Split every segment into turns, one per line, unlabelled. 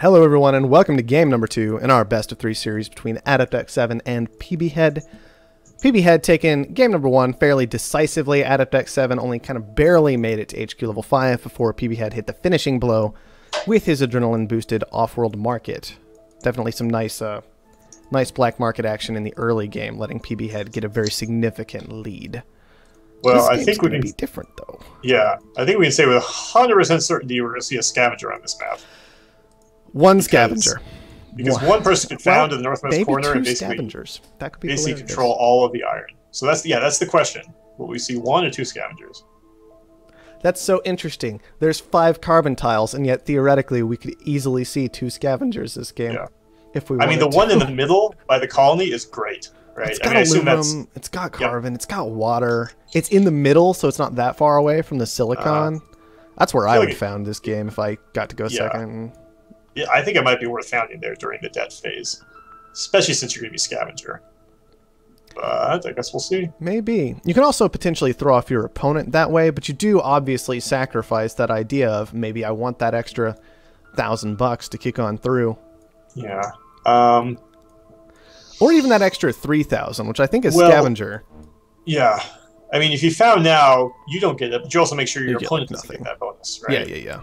Hello everyone and welcome to game number 2 in our best of 3 series between AdeptX7 and Pbhead. Pbhead taking game number 1 fairly decisively. AdeptX7 only kind of barely made it to HQ level 5 before Pbhead hit the finishing blow with his adrenaline boosted Offworld market. Definitely some nice black market action in the early game, letting Pbhead get a very significant lead.
Well,
I think
we can
be different though.
Yeah, I think we can say with 100% certainty we're going to see a scavenger on this map.
One scavenger.
Because one person can found in the northwest corner and
that could be
basically control all of the iron. So that's the question. Will we see 1 or 2 scavengers?
That's so interesting. There's 5 carbon tiles, and yet theoretically we could easily see 2 scavengers this game. Yeah. If we wanted
I mean, the one in the middle by the colony is great, right?
It's got aluminum, it's got carbon, it's got water. It's in the middle, so it's not that far away from the silicon. That's where I would have found this game if I got to go second.
Yeah, I think it might be worth founding there during the debt phase, especially since you're going to be scavenger. But I guess we'll see.
Maybe. You can also potentially throw off your opponent that way, but you do obviously sacrifice that idea of maybe I want that extra $1,000 to kick on through.
Yeah.
Or even that extra 3,000, which I think is scavenger.
Yeah. I mean, if you found now, you don't get it, but you also make sure your opponent doesn't get that bonus, right?
Yeah.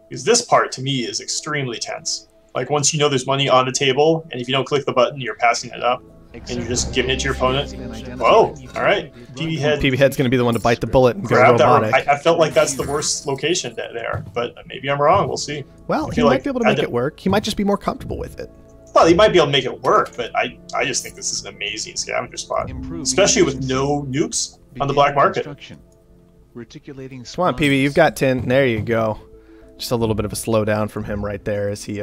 Because this part, to me, is extremely tense. Like, once you know there's money on the table, and if you don't click the button, you're passing it up, and you're just giving it to your opponent. Whoa, all right.
Pbhead's going to be the one to bite the bullet and go robotic.
I felt like that's the worst location there, but maybe I'm wrong. We'll see.
Well, he might be able to make it work. He might just be more comfortable with it.
Well, he might be able to make it work, but I just think this is an amazing scavenger spot, especially with no nukes on the black market. Come
on, PB, you've got 10. There you go. Just a little bit of a slowdown from him right there as he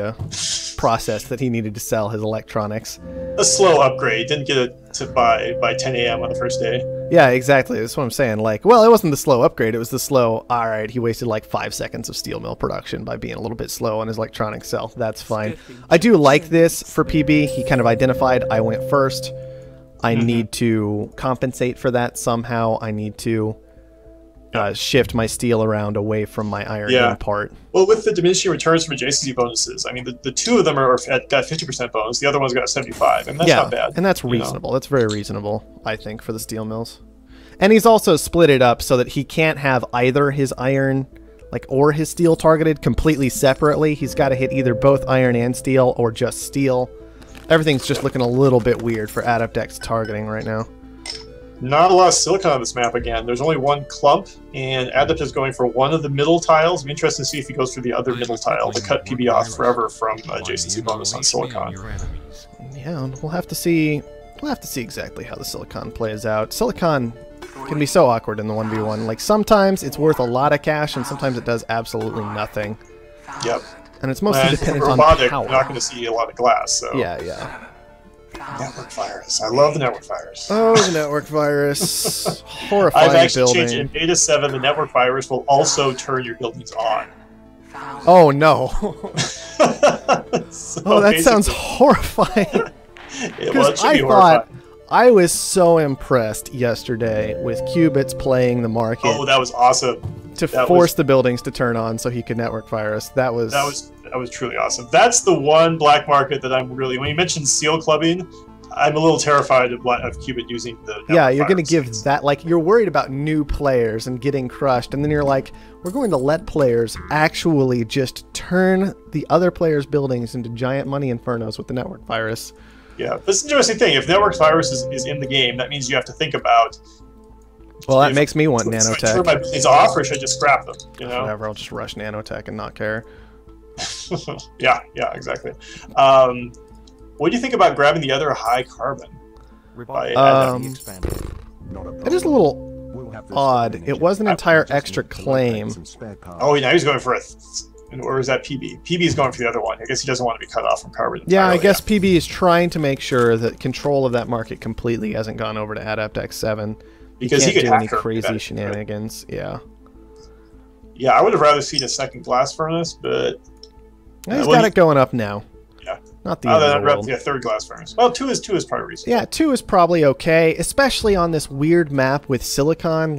processed that he needed to sell his electronics.
A slow upgrade. Didn't get it to buy by 10 a.m. on the first day.
Yeah, exactly. That's what I'm saying. Like, well, it wasn't the slow upgrade. It was the slow, all right, he wasted like 5 seconds of steel mill production by being a little bit slow on his electronics sell. That's fine. I do like this for PB. He kind of identified I went first. I need to compensate for that somehow. I need to shift my steel around away from my iron part.
Well, with the diminishing returns from adjacency bonuses, I mean, the 2 of them are at that 50% bonus. The other one's got 75, and that's not bad.
And that's reasonable. That's very reasonable, I think, for the steel mills. And he's also split it up so that he can't have either his iron or his steel targeted completely separately. He's got to hit either both iron and steel or just steel. Everything's just looking a little bit weird for AdeptX targeting right now.
Not a lot of silicon on this map again. There's only 1 clump, and Adept is going for 1 of the middle tiles. I'm interested to see if he goes for the other middle tile to cut PB off forever from adjacency bonus on silicon.
Yeah, we'll have to see. We'll have to see exactly how the silicon plays out. Silicon can be so awkward in the 1v1. Like, sometimes it's worth a lot of cash, and sometimes it does absolutely nothing.
Yep.
And it's mostly dependent on power.
You're not going to see a lot of glass. So.
Yeah.
Network virus. I love the network virus.
Oh, the network virus. Horrifying
I've actually
building.
changed in Beta 7, the network virus will also turn your buildings on.
Oh, no. So that sounds horrifying.
It should be horrifying.
I was so impressed yesterday with Qubits playing the market.
Oh, that was awesome.
To force the buildings to turn on so he could network virus. That was truly awesome. That's the one black market that I'm really, when you mentioned seal clubbing, I'm a little terrified of Qubit using the network Yeah, you're going to give that, you're worried about new players and getting crushed, and then you're like, we're going to let players actually just turn the other players' buildings into giant money infernos with the network virus.
Yeah, that's an interesting thing. If network virus is in the game, that means you have to think about...
Well, that makes me want nanotech.
Should I turn my buildings off, or should I just scrap them? You know?
Whatever, I'll just rush nanotech and not care.
yeah, exactly. What do you think about grabbing the other high carbon?
It is a little odd. It was an entire extra claim.
Oh, now he's going for or is that PB? PB is going for the other one. I guess he doesn't want to be cut off from carbon entirely.
Yeah, I guess PB is trying to make sure that control of that market completely hasn't gone over to AdeptX7.
Because
he can't
do
any crazy shenanigans. Yeah.
Yeah, I would have rather seen a second glass furnace, but
he's got it going up now.
Yeah.
Not the end of the world.
Yeah, 3rd glass furnace. Well, 2 is probably reasonable.
Yeah, 2 is probably okay, especially on this weird map with silicon.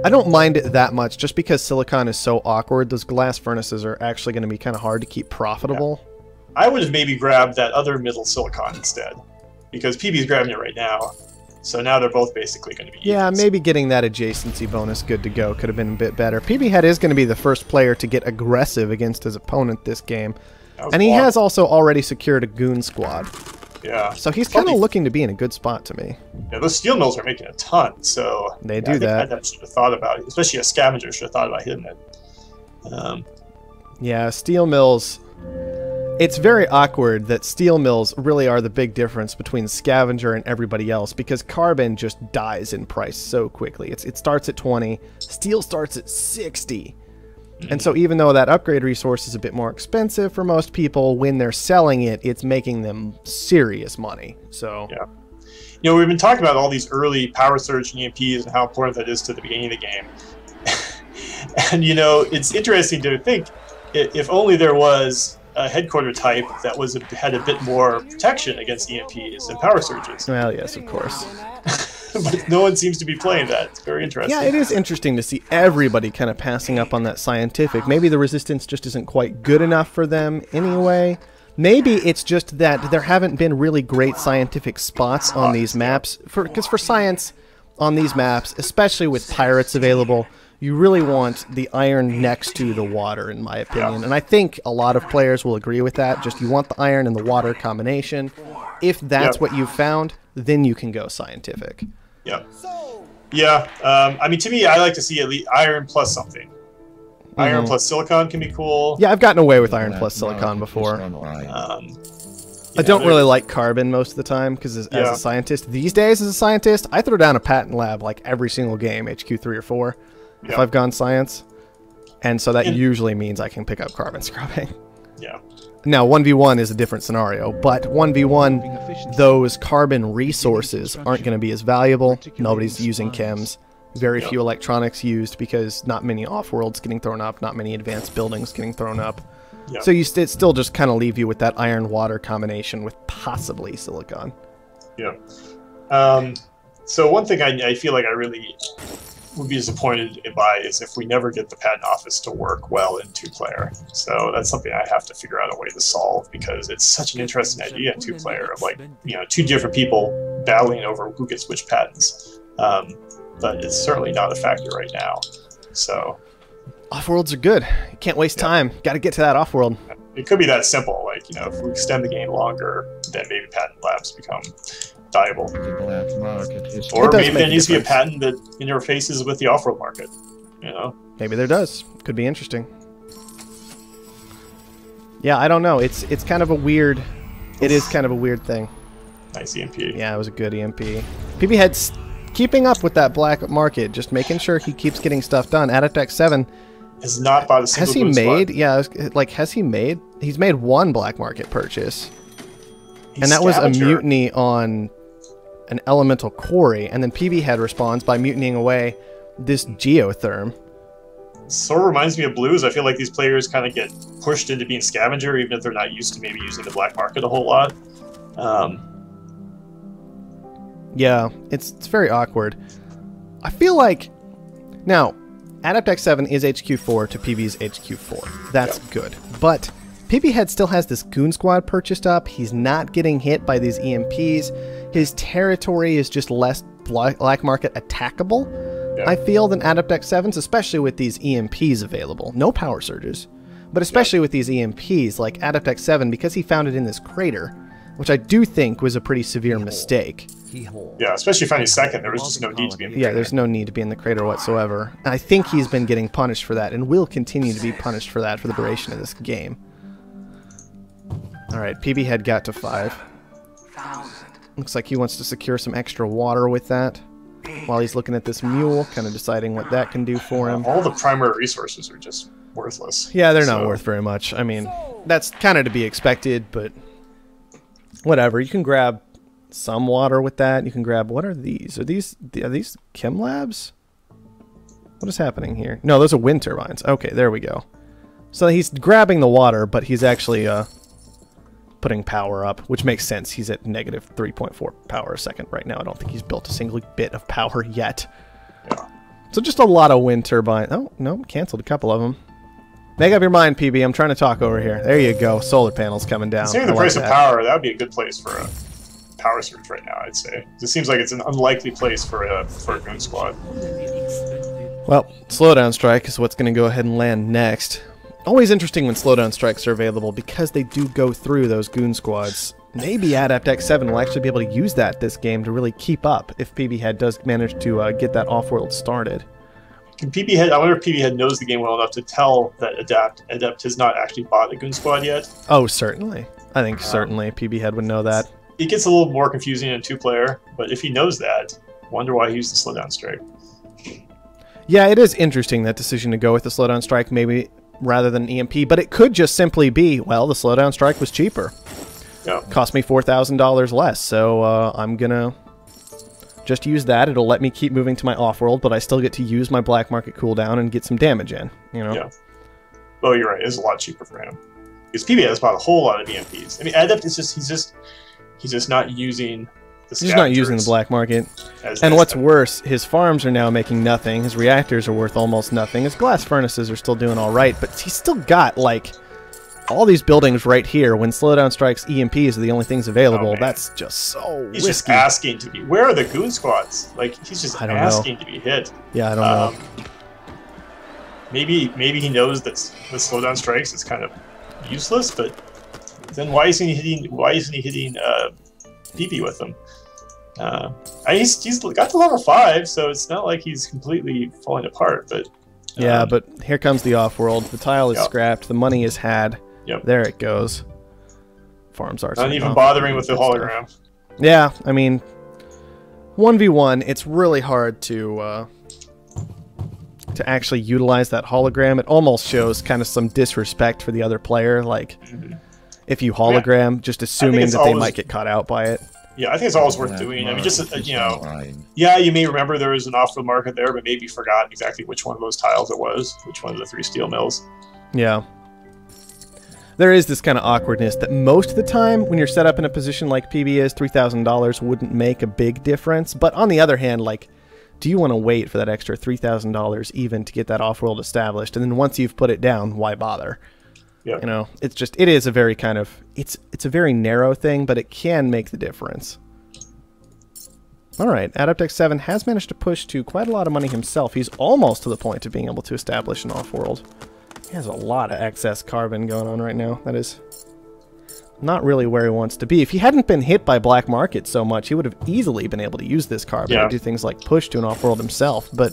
I don't mind it that much, just because silicon is so awkward. Those glass furnaces are actually going to be kind of hard to keep profitable.
Yeah. I would have maybe grabbed that other middle silicon instead, because PB's grabbing it right now. So now they're both basically going to be
Yeah,
evens.
maybe getting that adjacency bonus good to go could have been a bit better. Pbhead is going to be the first player to get aggressive against his opponent this game. And he has also already secured a goon squad.
Yeah.
So he's kind of looking to be in a good spot to me.
Yeah, those steel mills are making a ton, so...
They do that.
I should have thought about it, especially a scavenger should have thought about hitting it.
Yeah, steel mills... It's very awkward that steel mills really are the big difference between Scavenger and everybody else, because carbon just dies in price so quickly. It starts at 20, steel starts at 60. And so even though that upgrade resource is a bit more expensive for most people, when they're selling it, it's making them serious money. So
yeah. You know, we've been talking about all these early power surge EMPs and how important that is to the beginning of the game. And, you know, it's interesting to think, if only there was a headquarter type that had a bit more protection against EMPs and power surges.
Well, yes, of course.
But no one seems to be playing that. It's very interesting.
Yeah, it is interesting to see everybody kind of passing up on that scientific. Maybe the resistance just isn't quite good enough for them anyway. Maybe it's just that there haven't been really great scientific spots on these maps. Because for science on these maps, especially with pirates available, you really want the iron next to the water, in my opinion. Yeah. And I think a lot of players will agree with that. Just you want the iron and the water combination. If that's what you found, then you can go scientific.
Yeah. Yeah. I mean, to me, I like to see at least iron plus something. Iron plus silicon can be cool.
Yeah, I've gotten away with iron plus silicon before. I don't really like carbon most of the time, because as a scientist, these days as a scientist, I throw down a patent lab like every single game, HQ 3 or 4. If I've gone science. And so that usually means I can pick up carbon scrubbing.
Yeah.
Now, 1v1 is a different scenario, but 1v1, those carbon resources aren't going to be as valuable. Nobody's using chems. Very few electronics used, because not many off-worlds getting thrown up, not many advanced buildings getting thrown up. So it still just kind of leave you with that iron-water combination with possibly silicon. Yeah.
So one thing I feel like I really would be disappointed by is if we never get the patent office to work well in 2-player. So that's something I have to figure out a way to solve, because it's such an interesting idea in 2-player of, like, you know, 2 different people battling over who gets which patents. But it's certainly not a factor right now. So
off-worlds are good. You can't waste time. Got to get to that off-world.
It could be that simple. Like, you know, if we extend the game longer, then maybe patent labs become valuable. Or maybe there needs to be a patent that interfaces with the off-world market. You know,
maybe there does. Could be interesting. Yeah, I don't know. It's kind of a weird. It is kind of a weird thing.
Nice EMP.
Yeah, it was a good EMP. Pbhead's keeping up with that black market, just making sure he keeps getting stuff done. AdeptX7
has not bought a single.
Has he made? Yeah, like, has he made? He's made 1 black market purchase, and that was a mutiny on an elemental quarry, and then Pbhead responds by mutinying away this geotherm.
Sort of reminds me of Blues. I feel like these players kind of get pushed into being scavenger, even if they're not used to maybe using the black market a whole lot.
Yeah, it's very awkward. I feel like now AdeptX7 is HQ4 to PB's HQ4. That's good, but Pbhead still has this goon squad purchased up. He's not getting hit by these EMPs. His territory is just less black market attackable, I feel, than AdeptX7's, especially with these EMPs available. No power surges, but especially with these EMPs, like AdeptX7, because he found it in this crater, which I do think was a pretty severe mistake.
Yeah, especially finding second, there was just no need to be in the crater.
Yeah, there's no need to be in the crater whatsoever. And I think he's been getting punished for that, and will continue to be punished for that for the duration of this game. Alright, Pbhead got to 5. Looks like he wants to secure some extra water with that, while he's looking at this mule, kind of deciding what that can do for him.
All the primary resources are just worthless.
Yeah, they're not worth very much. I mean, that's kind of to be expected, but whatever. You can grab some water with that. You can grab, what are these? Are these chem labs? What is happening here? No, those are wind turbines. Okay, there we go. So he's grabbing the water, but he's actually putting power up, which makes sense. He's at negative 3.4 power a second right now. I don't think he's built a single bit of power yet.
Yeah.
So just a lot of wind turbine. Oh, no, canceled a couple of them. Make up your mind, PB. I'm trying to talk over here. There you go. Solar panels coming down.
Considering the price of power, that would be a good place for a power surge right now, I'd say. It seems like it's an unlikely place for a goon squad.
Well, slowdown strike is what's going to go ahead and land next. Always interesting when slowdown strikes are available because they do go through those goon squads. Maybe AdeptX7 will actually be able to use that this game to really keep up if Pbhead does manage to get that Offworld started.
Can Pbhead, I wonder if Pbhead knows the game well enough to tell that Adept has not actually bought a goon squad yet.
Oh, certainly. I think certainly Pbhead would know that.
It gets a little more confusing in a two-player, but if he knows that, wonder why he used the slowdown strike.
Yeah, it is interesting, that decision to go with the slowdown strike maybe rather than EMP, but it could just simply be, well, the slowdown strike was cheaper.
Yeah.
Cost me $4,000 less, so I'm gonna just use that. It'll let me keep moving to my Offworld, but I still get to use my black market cooldown and get some damage in, you know?
Yeah. Oh, you're right. It's a lot cheaper for him. Because Pbhead has bought a whole lot of EMPs. I mean, Adept is just, he's just not using the
He's not using the black market. And what's worse, his farms are now making nothing. His reactors are worth almost nothing. His glass furnaces are still doing all right, but he's still got, like, all these buildings right here. When slowdown strikes, EMPs are the only things available. That's just so
He's
risky.
just asking to be. Where are the goon squads? Like, he's just asking to be hit.
Yeah, I don't know.
Maybe he knows that the slowdown strikes is kind of useless, but then why isn't he hitting PP with them? He's got to level 5, so it's not like he's completely falling apart. But
yeah, but here comes the Offworld. The tile is scrapped. The money is had.
Yep.
There it goes. Farms are
not even bothering with the hologram.
Yeah, I mean, 1v1, it's really hard to actually utilize that hologram. It almost shows kind of some disrespect for the other player. Like, if you hologram, just assuming that they might get caught out by it.
Yeah, I think it's always worth doing. I mean, just, you know, yeah, you may remember there was an off-field market there, but maybe you forgot exactly which one of those tiles it was, which one of the 3 steel mills.
Yeah. There is this kind of awkwardness that most of the time, when you're set up in a position like PB is, $3,000 wouldn't make a big difference. But on the other hand, like, do you want to wait for that extra $3,000 even to get that Offworld established? And then once you've put it down, why bother?
Yeah.
You know, it's just, it is a very kind of, it's a very narrow thing, but it can make the difference. All right, AdeptX7 has managed to push to quite a lot of money himself. He's almost to the point of being able to establish an Offworld. He has a lot of excess carbon going on right now. That is not really where he wants to be. If he hadn't been hit by black market so much, he would have easily been able to use this carbon to do things like push to an Offworld himself, but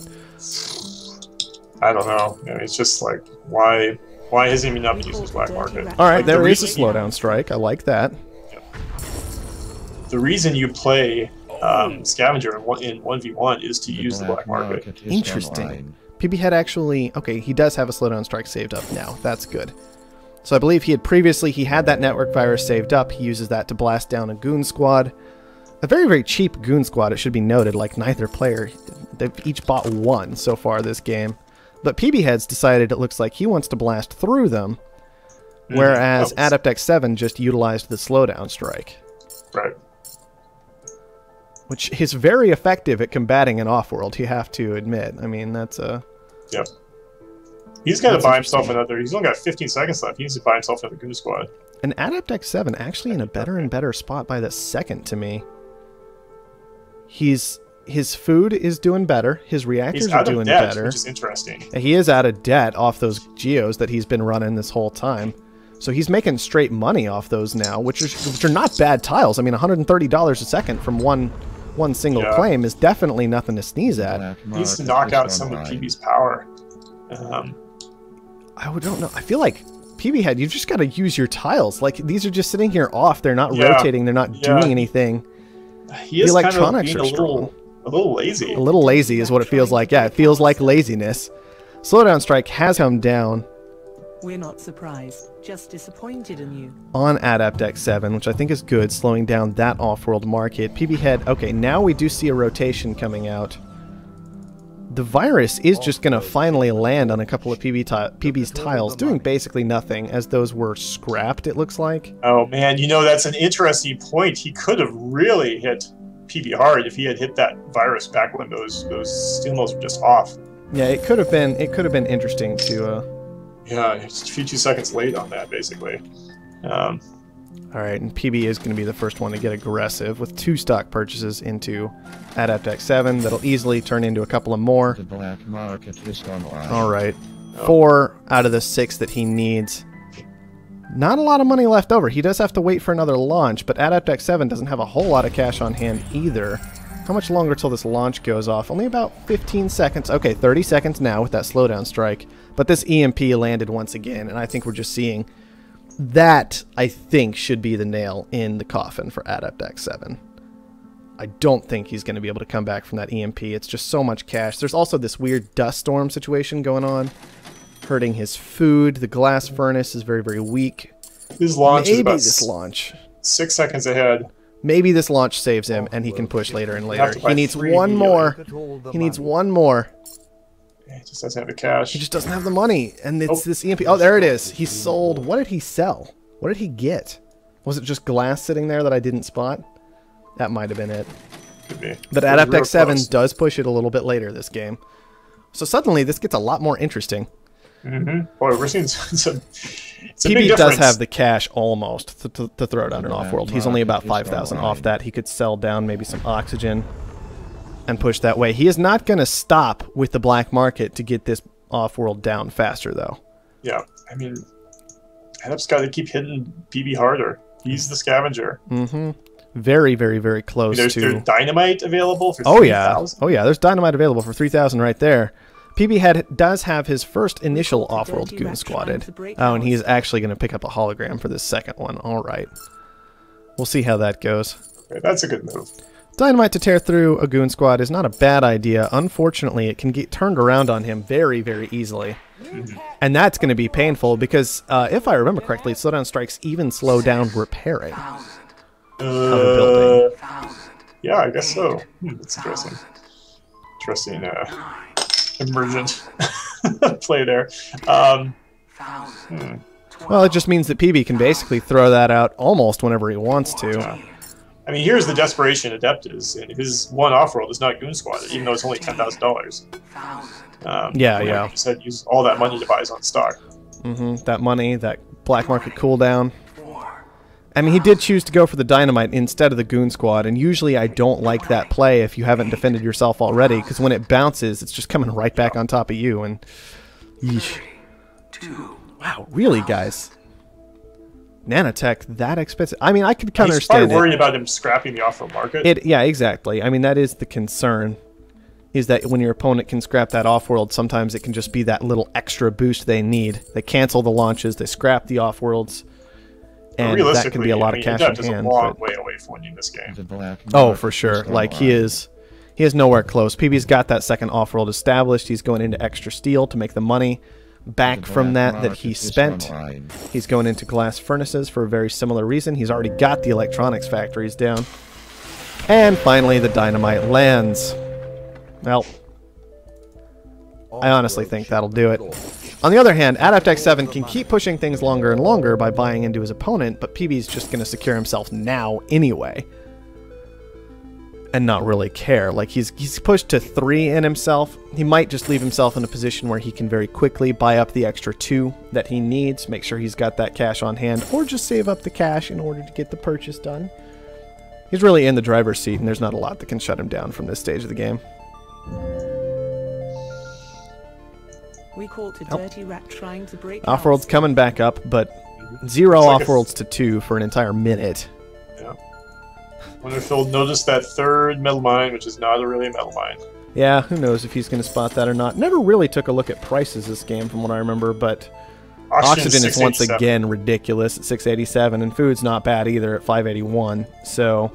I don't know. I mean, it's just like, why hasn't he not been using his black market?
All right, like, there is a slowdown strike. I like that.
The reason you play Scavenger in 1v1 is to use the black market.
Interesting. Pbhead actually, okay, he does have a slowdown strike saved up now. That's good. So I believe he had that network virus saved up. He uses that to blast down a goon squad. A very, very cheap goon squad, it should be noted, like neither player. They've each bought one so far this game. But Pbhead's decided it looks like he wants to blast through them, whereas AdeptX7 just utilized the slowdown strike.
Right.
Which is very effective at combating an Offworld, you have to admit. I mean, that's a...
Yep. He's got to buy himself another... He's only got 15 seconds left. He needs to buy himself another goon squad.
And AdeptX7 actually in a better and better spot by the second to me. His food is doing better. His reactors are doing better.
Which is interesting.
He is out of debt off those geos that he's been running this whole time. So he's making straight money off those now, which are not bad tiles. I mean, $130 a second from one single claim is definitely nothing to sneeze at.
He needs to knock out some of PB's power.
I don't know. I feel like Pbhead, you've just got to use your tiles. Like, these are just sitting here off. They're not rotating. They're not doing anything.
He is electronics kind of being a little lazy.
A little lazy is what it feels like. Yeah, it feels like laziness. Slowdown strike has come down.
We're not surprised, just disappointed in you.
On AdeptX7, which I think is good, slowing down that Offworld market. Pbhead, okay, now we do see a rotation coming out. The virus is just going to finally land on a couple of PB's tiles, doing basically nothing, as those were scrapped, it looks like.
Oh man, you know, that's an interesting point. He could have really hit PB hard if he had hit that virus back when those steel mills were just off.
Yeah, it could have been interesting to.
Yeah, just a few 2 seconds late on that, basically.
All right, and PB is going to be the first one to get aggressive with 2 stock purchases into AdeptX7. That'll easily turn into a couple of more.
The black market is online.
All right, 4 out of the 6 that he needs. Not a lot of money left over. He does have to wait for another launch, but AdeptX7 doesn't have a whole lot of cash on hand either. How much longer till this launch goes off? Only about 15 seconds. Okay, 30 seconds now with that slowdown strike. But this EMP landed once again, and I think we're just seeing... That, I think, should be the nail in the coffin for AdeptX7. I don't think he's going to be able to come back from that EMP. It's just so much cash. There's also this weird dust storm situation going on, hurting his food. The glass furnace is very, very weak.
His launch is about
this launch
6 seconds ahead.
Maybe this launch saves him, and he can push later and later. He needs one more. He needs one more.
He just doesn't have the cash.
He just doesn't have the money, and it's this EMP. Oh, there it is. He sold. What did he sell? What did he get? Was it just glass sitting there that I didn't spot? That might have been it.
Could be.
But AdeptX7 does push it a little bit later this game. So suddenly this gets a lot more interesting.
Boy, we're seeing some...
PB does have the cash almost to throw down an Offworld. He's only about 5,000 off that. He could sell down maybe some oxygen and push that way. He is not going to stop with the black market to get this Offworld down faster, though.
Yeah, I mean, Adept's got to keep hitting PB harder. He's the scavenger.
Very, very, very close
there's dynamite available for 3,000?
Oh, yeah, there's dynamite available for 3,000 right there. Pbhead does have his first initial Offworld goon squatted. Oh, and he's actually going to pick up a hologram for this second one. All right. We'll see how that goes.
Okay, that's a good move.
Dynamite to tear through a goon squad is not a bad idea. Unfortunately, it can get turned around on him very, very easily. And that's going to be painful because, if I remember correctly, slowdown strikes even slow down repairing of a building.
Yeah, I guess so. That's interesting. Interesting emergent play there.
Well, it just means that PB can basically throw that out almost whenever he wants to.
Yeah. I mean, here's the desperation Adept is. His one Offworld is not goon squatted, even though it's only $10,000.
Yeah.
He said use all that money to buy his own stock.
That money, that black market cooldown. I mean, he did choose to go for the dynamite instead of the goon squad, and usually I don't like that play if you haven't defended yourself already, because when it bounces, it's just coming right back on top of you, and... Yeesh. Wow, really, guys? Nanotech, that expensive? I mean, I could kind of understand it.
He's probably worried about him scrapping the Offworld market.
Yeah, exactly. I mean, that is the concern, is that when your opponent can scrap that Offworld, sometimes it can just be that little extra boost they need. They cancel the launches, they scrap the Offworlds, and that can be a lot of cash in hand.
A long way away from winning this game.
Oh, for sure. Like, he is nowhere close. PB's got that second Offworld established. He's going into extra steel to make the money back from that he spent. He's going into glass furnaces for a very similar reason. He's already got the electronics factories down. And finally, the dynamite lands. Well, I honestly think that'll do it. On the other hand, AdeptX7 can keep pushing things longer and longer by buying into his opponent, but PB's just going to secure himself now anyway. And not really care. Like, he's pushed to 3 in himself. He might just leave himself in a position where he can very quickly buy up the extra 2 that he needs, make sure he's got that cash on hand, or just save up the cash in order to get the purchase done. He's really in the driver's seat, and there's not a lot that can shut him down from this stage of the game.
We caught a dirty rat trying to break
Offworld's coming back up, but 0 Offworlds to 2 for an entire minute.
Yeah. Wonder if he'll notice that third metal mine, which is not really a metal mine.
Yeah, who knows if he's going to spot that or not. Never really took a look at prices this game from what I remember, but oxygen is once again ridiculous at 687, and food's not bad either at 581. So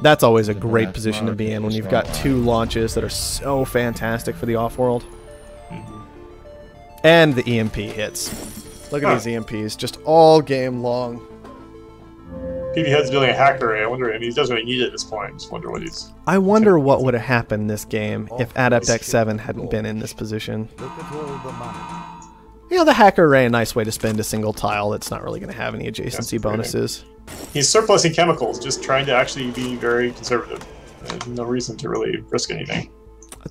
that's always a great position to be in when you've got 2 launches that are so fantastic for the Offworld. And the EMP hits. Look at these EMPs, just all game long.
Pbhead's building a hacker array. I wonder, I mean, he doesn't really need it at this point. I just wonder what he's...
I wonder what would have happened this game if AdeptX7 hadn't been in this position. You know, the hacker array, a nice way to spend a single tile that's not really going to have any adjacency bonuses.
He's surplusing chemicals, just trying to actually be very conservative. There's no reason to really risk anything.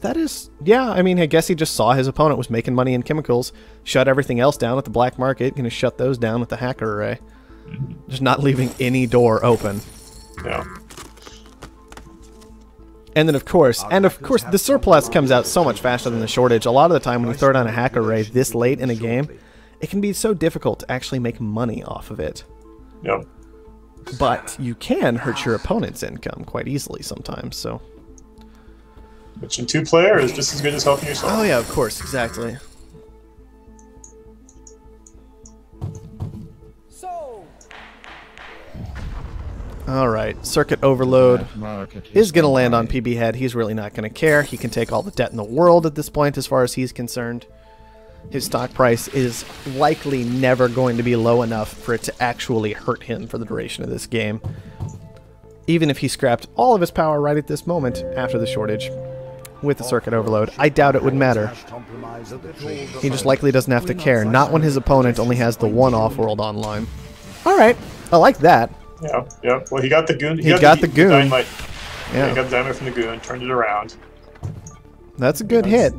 That is, yeah, I mean, I guess he just saw his opponent was making money in chemicals, shut everything else down at the black market, gonna shut those down with the hacker array. Just not leaving any door open.
Yeah.
And then of course, the surplus comes out so much faster than the shortage. A lot of the time when you throw down a hacker array this late in a game, it can be so difficult to actually make money off of it.
Yep.
But you can hurt your opponent's income quite easily sometimes, so...
Which in two-player is just as good as helping yourself.
Oh yeah, of course, exactly. Alright, Circuit Overload is going to land on Pbhead. He's really not going to care. He can take all the debt in the world at this point as far as he's concerned. His stock price is likely never going to be low enough for it to actually hurt him for the duration of this game. Even if he scrapped all of his power right at this moment after the shortage with the Circuit Overload, I doubt it would matter. He just likely doesn't have to care. Not when his opponent only has the one Offworld online. Alright, I like that.
Yeah, yeah. Well, he got the goon.
He got the goon.
Dynamite.
Yeah.
He got the dynamite from the goon, turned it around.
That's a good hit.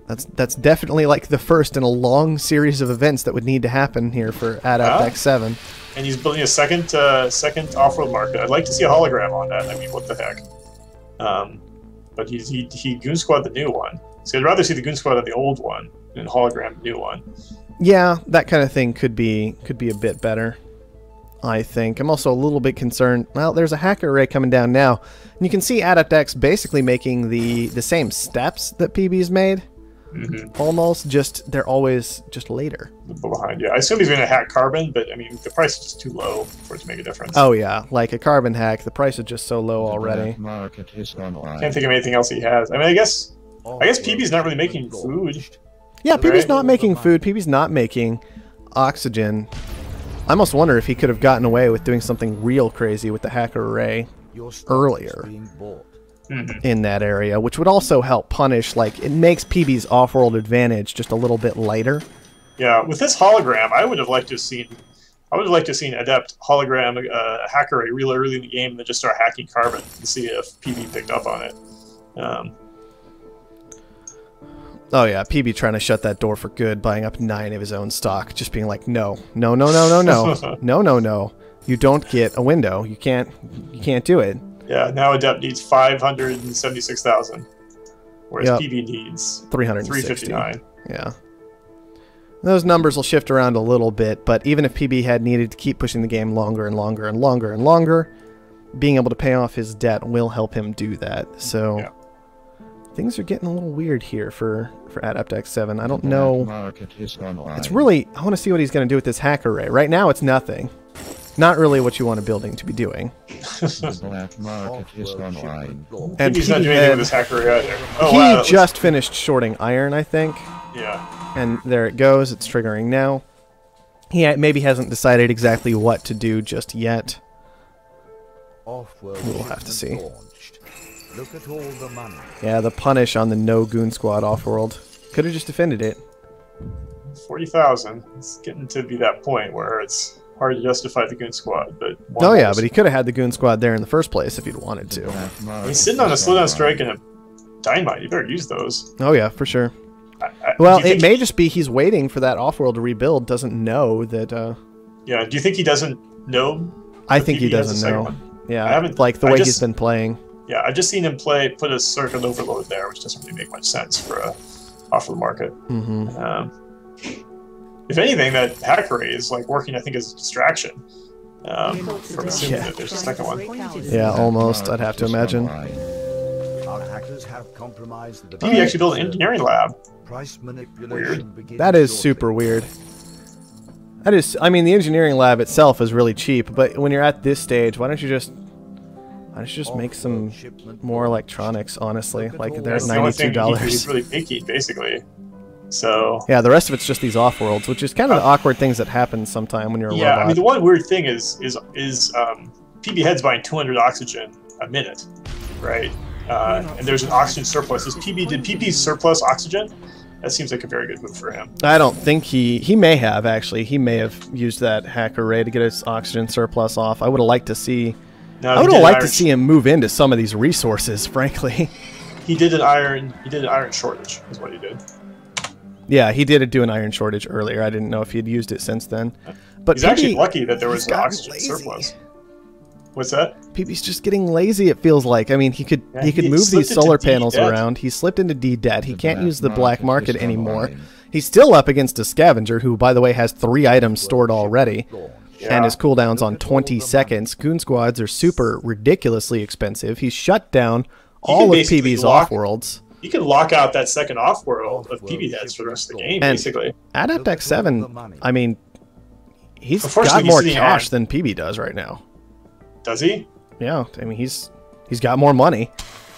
That's definitely like the first in a long series of events that would need to happen here for AdeptX7.
And he's building a second off-road market. I'd like to see a hologram on that. I mean, what the heck? But he goon squad the new one. So I'd rather see the goon squad of the old one than hologram the new one.
Yeah, that kind of thing could be a bit better, I think. I'm also a little bit concerned. Well, there's a hacker array coming down now, and you can see AdeptX basically making the same steps that PB's made. Almost, just they're always just later.
Behind, yeah. I assume he's going to hack carbon, but I mean the price is just too low for it to make a difference.
Oh yeah, like a carbon hack, the price is just so low already.
Can't think of anything else he has. I mean, I guess PB's not really making food.
Yeah, PB's not making food. PB's not making oxygen. I almost wonder if he could have gotten away with doing something real crazy with the hacker array earlier in that area, which would also help punish, like, it makes PB's off-world advantage just a little bit lighter.
Yeah, with this hologram, I would have liked to have seen Adept hologram hacker array real early in the game and then just start hacking carbon and see if PB picked up on it.
Oh yeah, PB trying to shut that door for good, buying up 9 of his own stock, just being like, no, no, no, no, no, no, no, no, no. You don't get a window. You can't do it.
Yeah, now Adept needs 576,000, whereas PB needs 359.
Yeah. Those numbers will shift around a little bit, but even if PB had needed to keep pushing the game longer and longer and longer and longer, being able to pay off his debt will help him do that. So. Yeah. Things are getting a little weird here for AdeptX7. I don't know. It's really... I want to see what he's going to do with this hacker array. Right now, it's nothing. Not really what you want a building to be doing.
The black market is online.
And
he's not doing anything with this hacker array either. Oh,
he
wow,
just finished shorting iron, I think.
Yeah.
And there it goes. It's triggering now. He maybe hasn't decided exactly what to do just yet. We'll have to see.
Look at all the money.
Yeah, the punish on the no goon squad off-world. Could have just defended it.
40,000. It's getting to be that point where it's hard to justify the goon squad. But
oh yeah, but he could have had the goon squad there in the first place if he'd wanted to.
He's sitting on a slowdown strike and a dynamite. You better use those.
Oh yeah, for sure. Well, it may just be he's waiting for that off-world to rebuild. Doesn't know that.
Yeah. Do you think he doesn't know?
I think he doesn't know. Yeah, like the way he's been playing.
Yeah, I've just seen him put a circuit overload there, which doesn't really make much sense for a off-road market. If anything, that hacker array is like working, I think, as a distraction from assuming that there's a second one.
Yeah, almost. I'd have to imagine.
PB actually built an engineering lab.
Weird.
That is super weird. That is. I mean, the engineering lab itself is really cheap, but when you're at this stage, why don't you just make some more electronics, honestly. Like, they're at $92.
He's really picky, basically. So...
Yeah, the rest of it's just these off-worlds, which is kind of the awkward things that happen sometime when you're a robot.
Yeah, I mean, the one weird thing is Pbhead's buying 200 oxygen a minute, right? And there's an oxygen surplus. Did PB surplus oxygen? That seems like a very good move for him.
I don't think he may have, actually. He may have used that hacker array to get his oxygen surplus off. I would have liked to see... I would have liked to see him move into some of these resources, frankly.
He did an iron shortage, is what he did.
Yeah, he did do an iron shortage earlier. I didn't know if he'd used it since then. But
he's actually lucky that there was an oxygen
lazy.
surplus. What's that?
PB's just getting lazy, it feels like. I mean, he could move these solar panels around. He slipped into D debt. He can't use the black market anymore. He's still up against a scavenger who, by the way, has 3 items stored already.
Yeah.
And his cooldown's on 20 seconds. Goon squads are super ridiculously expensive. He's shut down all of PB's Offworlds.
You can lock out that second Offworld of Pbheads for the rest of the game,
And
basically.
AdeptX7, I mean, he's got more cash than PB does right now.
Does he?
Yeah, I mean, he's got more money.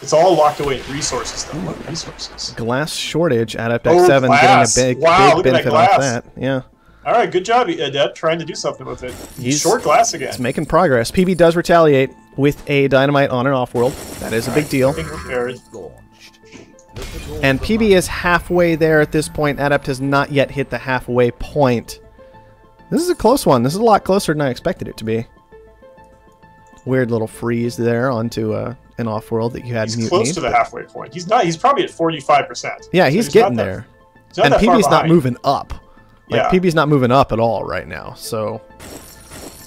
It's all locked away in resources, though. What resources?
Glass shortage. AdeptX7 getting a big benefit off that. Yeah.
All right, good job, Adept, trying to do something with it. He's short glass again.
He's making progress. PB does retaliate with a dynamite on an Offworld. That is a big deal. And PB is halfway there at this point. Adept has not yet hit the halfway point. This is a close one. This is a lot closer than I expected it to be. Weird little freeze there onto an Offworld that you had.
He's close to the halfway point. He's not. He's probably at 45%.
Yeah, he's getting there. And PB's not moving up. Like, PB's not moving up at all right now. So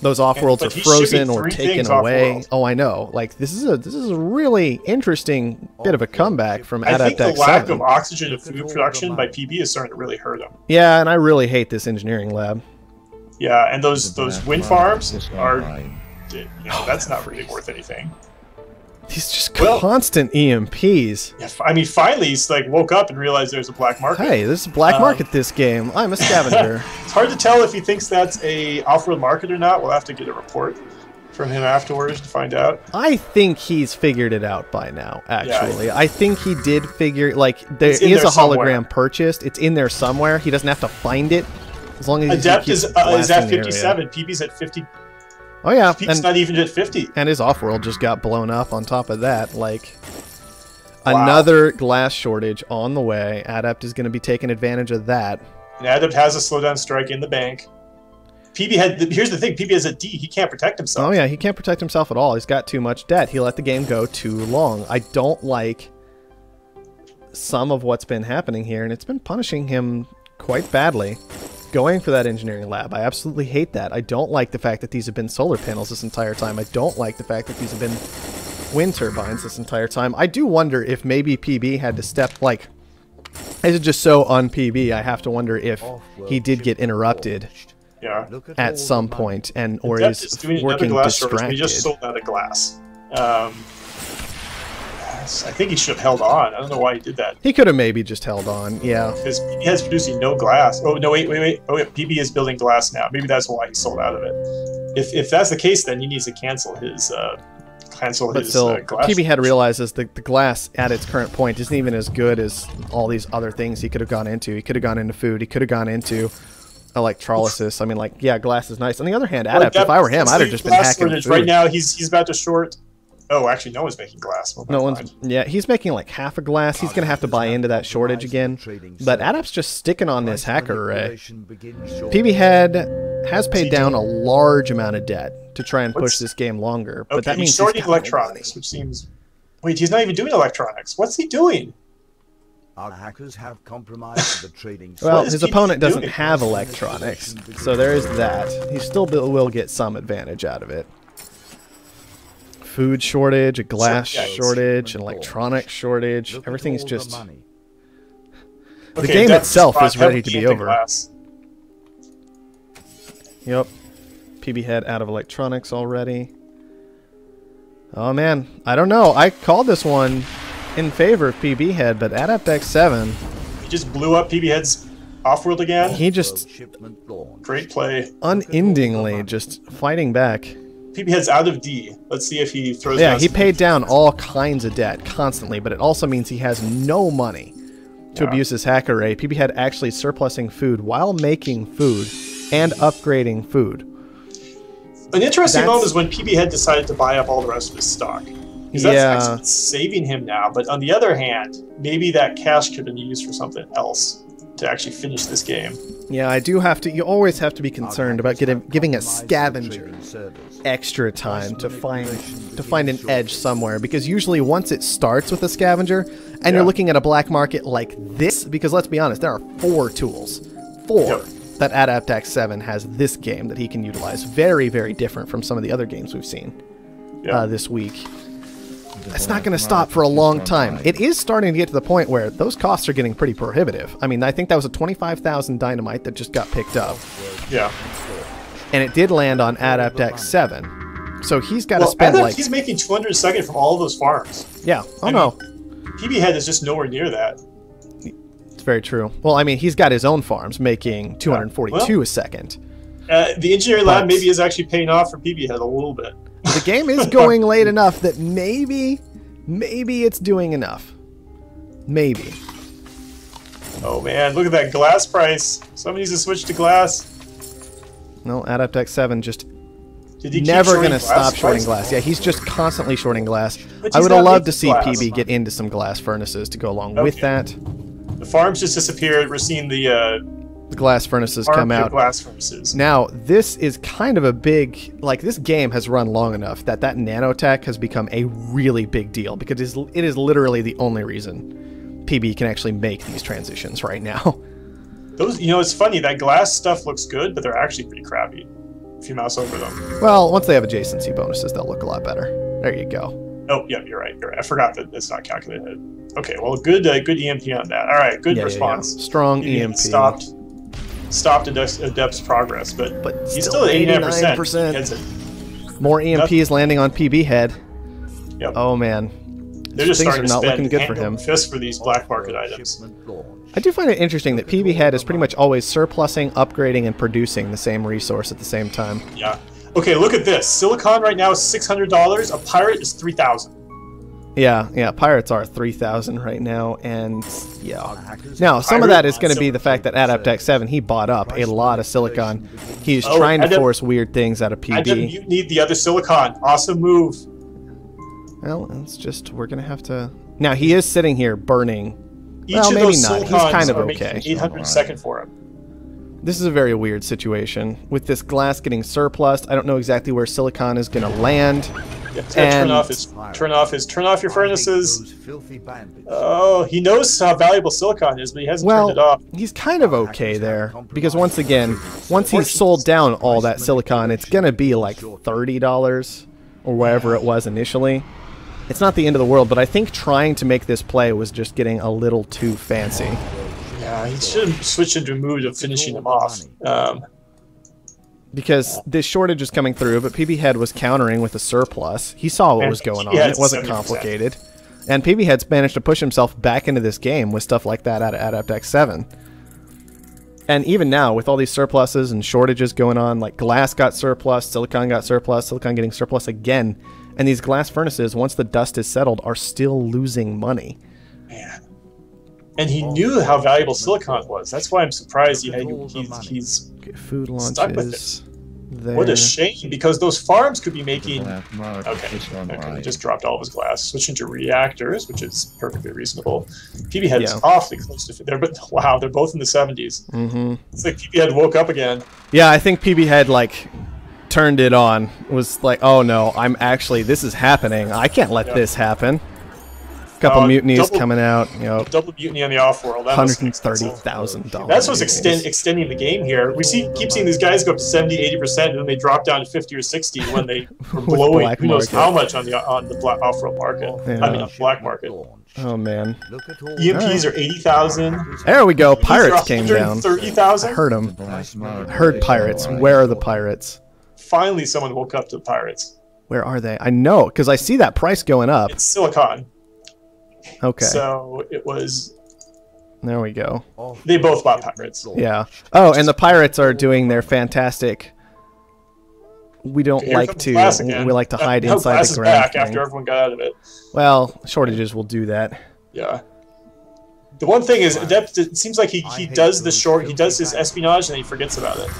those Offworlds are frozen or taken away. Oh, I know. Like, this is a really interesting bit of a comeback from AdeptX7.
I think the lack of oxygen and food production by PB is starting to really hurt him.
Yeah, and I really hate this engineering lab.
Yeah, and those wind farms are, you know, that's not really worth anything.
These just constant EMPs.
Yeah, I mean, finally he's like woke up and realized there's a black market.
Hey, there's a black market this game. I'm a scavenger.
It's hard to tell if he thinks that's a off-world market or not. We'll have to get a report from him afterwards to find out.
I think he's figured it out by now, actually. Yeah, I think he did figure, like, there is a hologram purchased. It's in there somewhere. He doesn't have to find it. As long as
Adept is at 57. PB's at 50.
Oh yeah,
Peak's not even at 50.
And his Offworld just got blown up on top of that. Like, another glass shortage on the way. Adept is going to be taking advantage of that.
And Adept has a slowdown strike in the bank. Here's the thing, PB has a D. He can't protect himself.
Oh yeah, he can't protect himself at all. He's got too much debt. He let the game go too long. I don't like some of what's been happening here, and it's been punishing him quite badly. Going for that engineering lab. I absolutely hate that. I don't like the fact that these have been solar panels this entire time. I don't like the fact that these have been wind turbines this entire time. I do wonder if maybe PB had to step, like, is it just so un-PB? I have to wonder if he did get interrupted at some point, and or is working distracted.
We just sold out of glass. I think he should have held on. I don't know why he did that.
He could have maybe just held on, yeah.
Because PB has producing no glass. Oh, no, wait. Oh, wait. PB is building glass now. Maybe that's why he sold out of it. If that's the case, then he needs to cancel his glass.
Pbhead realizes the glass at its current point isn't even as good as all these other things he could have gone into. He could have gone into food. He could have gone into electrolysis. I mean, like, yeah, glass is nice. On the other hand, Adept, if I were him, I'd have just been hacking food.
Right now, he's about to short. Oh, actually, no one's making glass. Well,
no one's. Yeah, he's making like half a glass. He's going to have to buy into that shortage again. But Adept's just sticking on this hacker array. Pbhead has paid down a large amount of debt to try and push this game longer. But that means
he's shorting electronics, which seems... Wait, he's not even doing electronics. What's he doing?
Our hackers have compromised the trading.
Well, his opponent doesn't have electronics, so there is that. He still will get some advantage out of it. Food shortage, a glass shortage, an electronic shortage. Everything is just... The game itself is ready to be over. Yep. Pbhead out of electronics already. Oh man, I don't know. I called this one in favor of Pbhead, but AdeptX7...
He just blew up Pbhead's Offworld again?
He just...
Great play.
Unendingly just fighting back.
Pbhead's out of D. Let's see if he throws.
Yeah, he paid down all kinds of debt constantly, but it also means he has no money to abuse his hack array. Pbhead actually surplusing food while making food and upgrading food.
An interesting moment is when Pbhead decided to buy up all the rest of his stock. Because that's actually saving him now. But on the other hand, maybe that cash could have been used for something else.
to actually finish this game.
Yeah, I do have to. You always have to be concerned about giving a scavenger extra time to find an edge somewhere, because usually once it starts with a scavenger, and you're looking at a black market like this, because let's be honest, there are 4 tools, that AdeptX7 has this game that he can utilize. Very, very different from some of the other games we've seen this week. That's not going to stop for a long time. It is starting to get to the point where those costs are getting pretty prohibitive. I mean, I think that was a 25,000 dynamite that just got picked up.
Yeah.
And it did land on AdeptX7. So he's got to spend like...
He's making 200 a second from all of those farms.
Yeah. Oh, no.
Pbhead is just nowhere near that.
It's very true. Well, I mean, he's got his own farms making 242 a second.
The engineering lab maybe is actually paying off for Pbhead a little bit.
The game is going late enough that maybe it's doing enough. Maybe.
Oh man, look at that glass price. Somebody needs to switch to glass.
No, AdeptX7 just never going to stop shorting glass. Yeah, he's just constantly shorting glass. I would have loved to see PB get into some glass furnaces to go along with that.
The farms just disappeared. We're seeing the
glass furnaces come out.
Glass furnaces.
Now, this is kind of a big... Like, this game has run long enough that nanotech has become a really big deal, because it is literally the only reason PB can actually make these transitions right now.
Those, it's funny, that glass stuff looks good, but they're actually pretty crappy if you mouse over them.
Well, once they have adjacency bonuses, they'll look a lot better. There you go.
Oh, yeah, you're right. I forgot that it's not calculated. Okay, well, good EMP on that. All right, good response.
Yeah. Strong EMP.
Stopped Adept's progress, but he's still at 89%.
More EMPs landing on Pbhead.
Yep.
Oh man,
they're just
things
starting
are not
to
looking good for him.
Fist for these black market items.
I do find it interesting that Pbhead is pretty much always surplusing, upgrading, and producing the same resource at the same time.
Yeah. Okay, look at this. Silicon right now is $600. A pirate is $3,000.
Yeah, pirates are 3,000 right now, and yeah. Now, some of that is going to be the fact that AdeptX7, he bought up a lot of silicon. He's trying to force weird things out of PB.
You need the other silicon. Awesome move.
Well, it's just, we're going to have to... Now, he is sitting here burning.
Well,
maybe not. He's kind of okay.
800 a second for him.
This is a very weird situation. With this glass getting surplus, I don't know exactly where silicon is going to land.
Turn off your furnaces. Oh, he knows how valuable silicon is, but he hasn't turned it off.
He's kind of okay there, because once he's sold down all that silicon, it's gonna be like $30 or whatever it was initially. It's not the end of the world, but I think trying to make this play was just getting a little too fancy.
Yeah, he should have switched into a mood of finishing them off.
Because this shortage is coming through, but Pbhead was countering with a surplus. He saw what was going on. It wasn't complicated. And Pbhead's managed to push himself back into this game with stuff like that out of AdeptX7. And even now, with all these surpluses and shortages going on, like glass got surplus, silicon got surplus, silicon getting surplus again, and these glass furnaces, once the dust is settled, are still losing money.
Man. And he knew how valuable silicon was. That's why I'm surprised he's
food launches
stuck with it.
There.
What a shame, because those farms could be making... Okay, he just dropped all of his glass. Switching to reactors, which is perfectly reasonable. Pbhead is awfully close to... But wow, they're both in the 70s.
Mm-hmm.
It's like Pbhead woke up again.
Yeah, I think Pbhead, like, turned it on. Was like, oh no, this is happening. I can't let this happen. Couple mutinies coming out,
Double mutiny on the Offworld.
$130,000.
That's what's extending the game here. We keep seeing these guys go up to 70-80%, and then they drop down to 50 or 60 when they were blowing who knows how much on the Offworld market.
Yeah.
I mean, on the black market.
Oh man.
EMPs are 80,000.
There we go. Pirates came down.
30,000.
I heard them. Heard pirates. Where are the pirates?
Finally, someone woke up to the pirates.
Where are they? I know, because I see that price going up.
It's silicon.
Okay.
So it was...
There we go.
They both bought pirates.
Yeah. Oh, and the pirates are doing their fantastic... We don't like to... We like to hide inside the ground
back after everyone got out of it.
Well, shortages will do that.
Yeah. The one thing is, Adept, it seems like he does his espionage and then he forgets about it.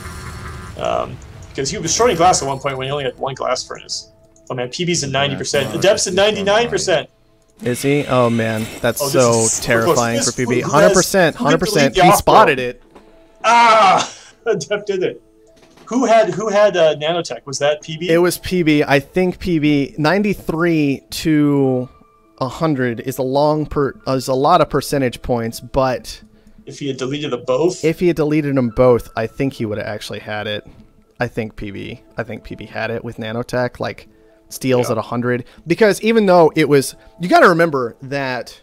Because he was shorting glass at one point when he only had one glass furnace. Oh man, PB's at 90%. Adept's at 99%.
Is he? Oh man, that's so terrifying for PB. 100%, 100%. He spotted it.
Ah, Adept did it. Who had nanotech? Was that PB?
It was PB. I think PB 93 to 100 is a lot of percentage points, but
if he had deleted them both,
I think he would have actually had it. I think PB had it with nanotech, like steals at 100, because even though it was, you got to remember that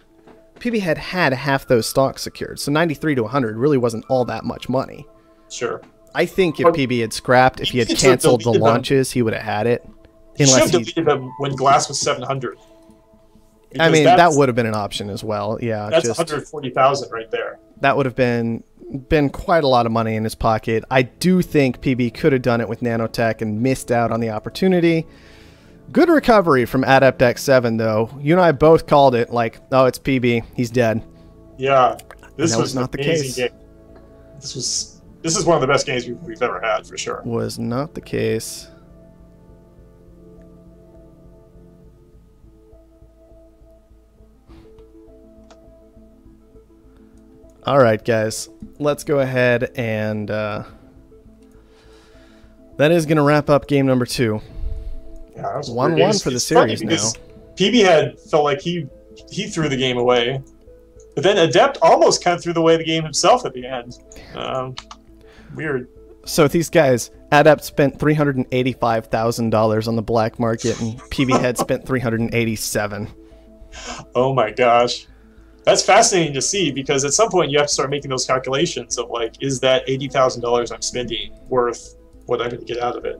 PB had half those stocks secured, so 93 to 100 really wasn't all that much money.
Sure.
I think if PB had scrapped, if he had canceled the launches, he would have had it.
He should have deleted them when glass was 700.
I mean, that would have been an option as well. Yeah,
that's 140,000 right there.
That would have been quite a lot of money in his pocket. I do think PB could have done it with nanotech and missed out on the opportunity. Good recovery from AdeptX7 though. You and I both called it like, oh, it's PB. He's dead.
Yeah, this was
not the case.
Game. This is one of the best games we've ever had for sure.
Was not the case. All right, guys, let's go ahead and that is going to wrap up game number 2.
Yeah, that was
1-1 for the series now.
Pbhead felt like he threw the game away, but then Adept almost kind of threw away the game himself at the end. Weird.
So these guys, Adept spent $385,000 on the black market, and Pbhead spent $387,000.
Oh my gosh. That's fascinating to see, because at some point you have to start making those calculations of like, is that $80,000 I'm spending worth what I'm going to get out of it?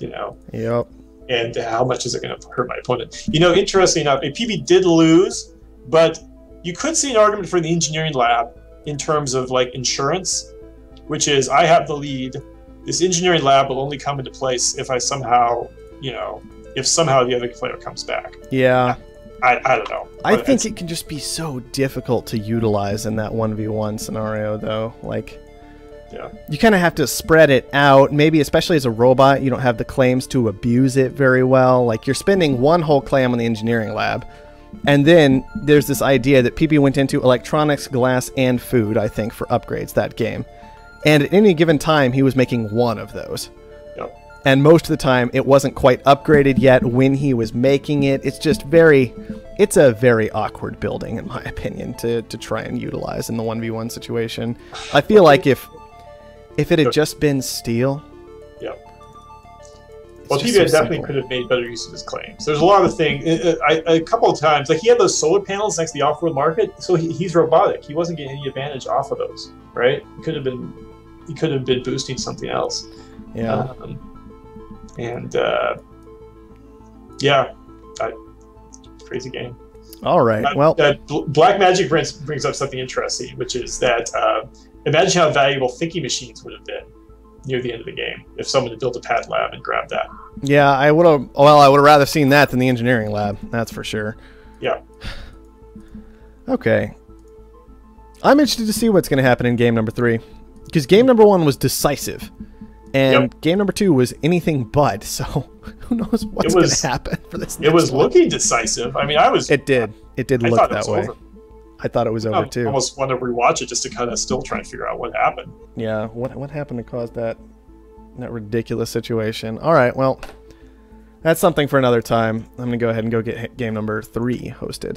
You know?
Yep.
And how much is it going to hurt my opponent? You know, interesting enough, PB did lose, but you could see an argument for the engineering lab in terms of like insurance, which is, I have the lead. This engineering lab will only come into place if I somehow, if somehow the other player comes back.
Yeah.
I don't know.
I think it can just be so difficult to utilize in that 1v1 scenario, though. Like,
yeah,
you kind of have to spread it out. Maybe, especially as a robot, you don't have the claims to abuse it very well. Like, you're spending one whole claim on the engineering lab, and then there's this idea that PB went into electronics, glass, and food, I think, for upgrades that game. And at any given time, he was making one of those.
Yep.
And most of the time, it wasn't quite upgraded yet when he was making it. It's just it's a very awkward building, in my opinion, to try and utilize in the 1v1 situation. I feel like if it had just been steel...
Yep. Well, Pbhead definitely could have made better use of his claims. There's a lot of things. A couple of times, like he had those solar panels next to the Offworld market, so he's robotic. He wasn't getting any advantage off of those, right? He could have been boosting something else.
Yeah.
Crazy game.
All right. Well,
Black Magic brings up something interesting, which is that imagine how valuable thinking machines would have been near the end of the game if someone had built a pad lab and grabbed that.
Yeah, I would have. Well, I would have rather seen that than the engineering lab. That's for sure.
Yeah.
Okay. I'm interested to see what's going to happen in game number 3, because game number 1 was decisive. And game number 2 was anything but, so who knows what's going to happen for this next
It was
one.
looking decisive. I mean,
It did look that way. I thought it was over, too.
I almost want to rewatch it just to kind of still try and figure out what happened.
Yeah, what happened to cause that ridiculous situation? All right, well, that's something for another time. I'm going to go ahead and go get game number 3 hosted.